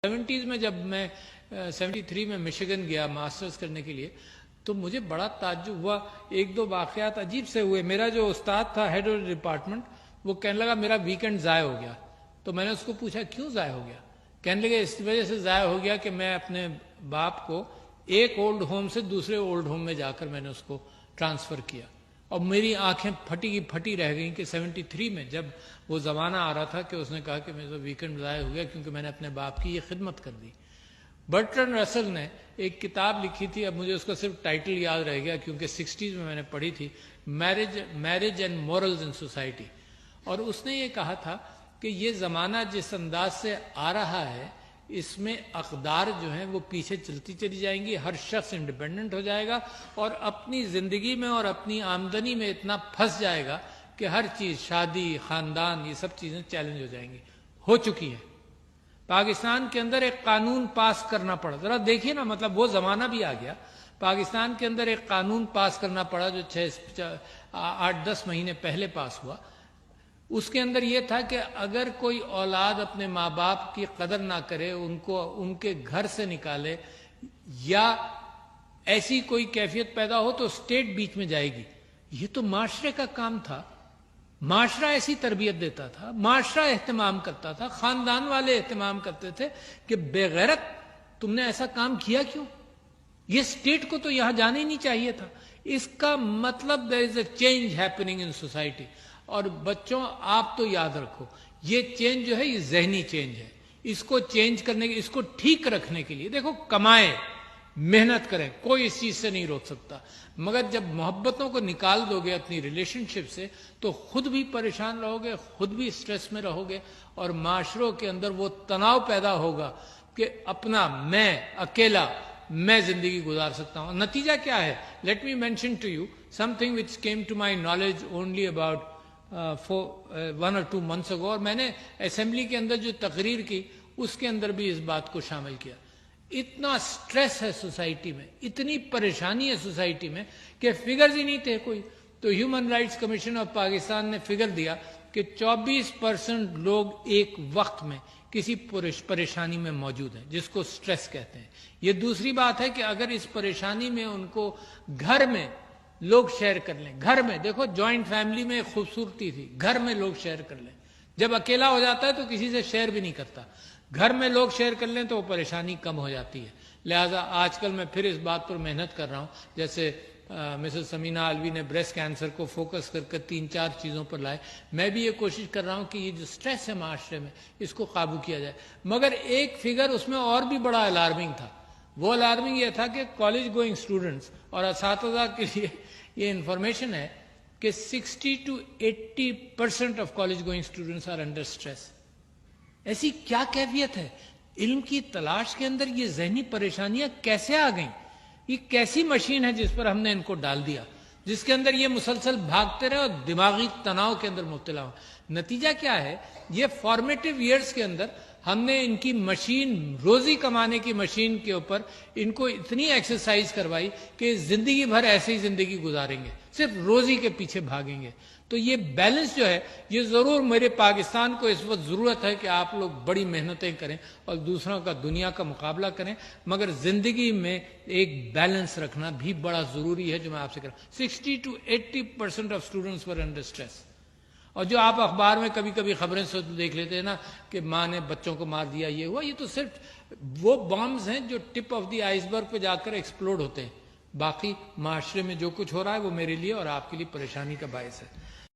70s میں جب میں 73 میں مشیگن گیا ماسٹرز کرنے کے لیے تو مجھے بڑا تعجب ہوا. ایک دو واقعات عجیب سے ہوئے. میرا جو استاد تھا ہیڈ آف ڈپارٹمنٹ وہ کہنے لگا میرا ویکنڈ ضائع ہو گیا. تو میں نے اس کو پوچھا کیوں ضائع ہو گیا؟ کہنے لگے اس وجہ سے ضائع ہو گیا کہ میں اپنے باپ کو ایک اولڈ ہوم سے دوسرے اولڈ ہوم میں جا کر میں نے اس کو ٹرانسفر کیا. اور میری آنکھیں پھٹی کی پھٹی رہ گئیں کہ 73 میں جب وہ زمانہ آ رہا تھا کہ اس نے کہا کہ میرا ویکنڈ ضائع ہو گیا کیونکہ میں نے اپنے باپ کی یہ خدمت کر دی. برٹرن رسل نے ایک کتاب لکھی تھی, اب مجھے اس کا صرف ٹائٹل یاد رہ گیا کیونکہ 60s میں نے پڑھی تھی, marriage and morals in society. اور اس نے یہ کہا تھا کہ یہ زمانہ جس انداز سے آ رہا ہے اس میں اقدار جو ہیں وہ پیچھے چلتی چلی جائیں گی, ہر شخص انڈیپینڈنٹ ہو جائے گا اور اپنی زندگی میں اور اپنی آمدنی میں اتنا پھنس جائے گا کہ ہر چیز, شادی, خاندان, یہ سب چیزیں چیلنج ہو جائیں گی. ہو چکی ہیں. پاکستان کے اندر ایک قانون پاس کرنا پڑا, ذرا دیکھیے نا, مطلب وہ زمانہ بھی آ گیا. پاکستان کے اندر ایک قانون پاس کرنا پڑا جو 8-10 مہینے پہلے پاس ہوا. اس کے اندر یہ تھا کہ اگر کوئی اولاد اپنے ماں باپ کی قدر نہ کرے, ان کو ان کے گھر سے نکالے یا ایسی کوئی کیفیت پیدا ہو تو اسٹیٹ بیچ میں جائے گی. یہ تو معاشرے کا کام تھا. معاشرہ ایسی تربیت دیتا تھا, معاشرہ اہتمام کرتا تھا, خاندان والے اہتمام کرتے تھے کہ بے غیرت تم نے ایسا کام کیا کیوں؟ یہ اسٹیٹ کو تو یہاں جانا ہی نہیں چاہیے تھا. اس کا مطلب there is a change happening in society. اور بچوں آپ تو یاد رکھو یہ چینج جو ہے یہ ذہنی چینج ہے. اس کو چینج کرنے کے, اس کو ٹھیک رکھنے کے لیے دیکھو کمائیں, محنت کریں, کوئی اس چیز سے نہیں روک سکتا. مگر جب محبتوں کو نکال دو گے اپنی ریلیشن شپ سے تو خود بھی پریشان رہو گے, خود بھی سٹریس میں رہو گے اور معاشروں کے اندر وہ تناؤ پیدا ہوگا کہ اپنا میں اکیلا میں زندگی گزار سکتا ہوں. نتیجہ کیا ہے؟ Let me mention to you something which came to my knowledge only about 1 or 2 months ago, اور میں نے اسمبلی کے اندر جو تقریر کی اس کے اندر بھی اس بات کو شامل کیا. اتنا سٹریس ہے سوسائٹی میں, اتنی پریشانی ہے سوسائٹی میں کہ فگرز ہی نہیں تھے کوئی. تو human rights commission of Pakistan نے فگر دیا کہ 24% لوگ ایک وقت میں کسی پریشانی میں موجود ہیں جس کو سٹریس کہتے ہیں. یہ دوسری بات ہے کہ اگر اس پریشانی میں ان کو گھر میں لوگ شیئر کر لیں, گھر میں دیکھو جوائنٹ فیملی میں ایک خوبصورتی تھی, گھر میں لوگ شیئر کر لیں. جب اکیلا ہو جاتا ہے تو کسی سے شیئر بھی نہیں کرتا, گھر میں لوگ شیئر کر لیں تو وہ پریشانی کم ہو جاتی ہے. لہٰذا آج کل میں پھر اس بات پر محنت کر رہا ہوں, جیسے مسز سمینہ علوی نے بریسٹ کینسر کو فوکس کر کے 3-4 چیزوں پر لائے. میں بھی یہ کوشش کر رہا ہوں کہ یہ جو سٹریس ہے معاشرے میں اس کو قابو کیا جائے. مگر ایک فگر اس میں اور بھی بڑا الارمنگ تھا. وہ الارمنگ یہ تھا کہ کالج گوئنگ اسٹوڈنٹس اور اساتذہ کے لیے یہ انفارمیشن ہے کہ 60 to 80% of college going students are under stress. ایسی کیا کیفیت ہے؟ علم کی تلاش کے اندر یہ ذہنی پریشانیاں کیسے آ گئیں؟ یہ کیسی مشین ہے جس پر ہم نے ان کو ڈال دیا, جس کے اندر یہ مسلسل بھاگتے رہے اور دماغی تناؤ کے اندر مبتلا ہو. نتیجہ کیا ہے؟ یہ فارمیٹیو ایئرز کے اندر ہم نے ان کی مشین, روزی کمانے کی مشین کے اوپر ان کو اتنی ایکسرسائز کروائی کہ زندگی بھر ایسے ہی زندگی گزاریں گے, صرف روزی کے پیچھے بھاگیں گے. تو یہ بیلنس جو ہے یہ ضرور میرے پاکستان کو اس وقت ضرورت ہے کہ آپ لوگ بڑی محنتیں کریں اور دوسروں کا دنیا کا مقابلہ کریں, مگر زندگی میں ایک بیلنس رکھنا بھی بڑا ضروری ہے جو میں آپ سے کر رہا ہوں. 60 to 80% of students were under stress. اور جو آپ اخبار میں کبھی کبھی خبریں سے دیکھ لیتے ہیں نا کہ ماں نے بچوں کو مار دیا, یہ ہوا, یہ تو صرف وہ بامز ہیں جو ٹپ آف دی آئس برگ پہ جا کر ایکسپلوڈ ہوتے ہیں. باقی معاشرے میں جو کچھ ہو رہا ہے وہ میرے لیے اور آپ کے لیے پریشانی کا باعث ہے.